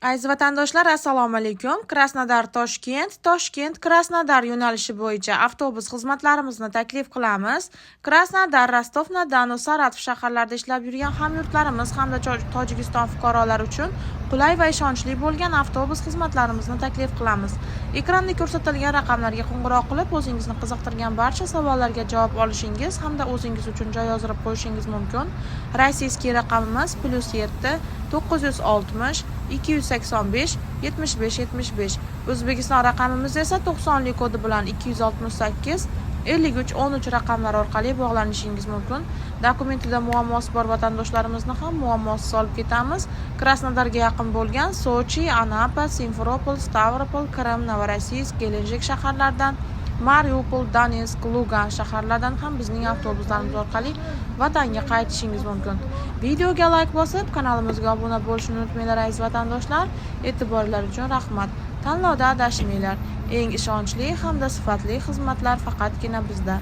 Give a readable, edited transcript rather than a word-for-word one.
Aziz vatandoshlar, assalomu alaykum. Krasnodar Toshkent, Toshkent Krasnodar yo'nalishi bo'yicha avtobus xizmatlarimizni taklif qilamiz. Krasnodar, Rostov-na-Don, Saratov shaharlarida ishlab yurgan hamyurtlarimiz hamda Tojikiston fuqarolari uchun qulay va ishonchli bo'lgan avtobus xizmatlarimizni taklif qilamiz. Ekranda ko'rsatilgan raqamlarga qo'ng'iroq qilib, o'zingizni qiziqtirgan barcha savollarga javob olishingiz hamda o'zingiz uchun joy yozdirib qo'yishingiz mumkin. Rossiyskiy raqamimiz +7 960 285 75 75. O'zbekiston raqamimiz esa 90lik kodi bilan 268 53 13 raqamlar orqali bog'lanishingiz mumkin. Dokumentida muammosi bor vatandoshlarimizni ham muammosiz olib ketamiz. Krasnodarga yaqin bo'lgan Sochi, Anapa, Simferopol, Stavropol, Qrim, Novorossiysk, Gelenjik shaharlaridan, Mariupol, Donetsk, Lugan shaharlaridan ham bizning avtobuslarimiz orqali vatanga qaytishingiz mumkin. Videoga like bosib, kanalimizga obuna bo'lishni unutmanglar aziz vatandoshlar. E'tiborlar uchun rahmat. Tanlovda adashmanglar. Eng ishonchli hamda sifatli xizmatlar faqatgina bizda.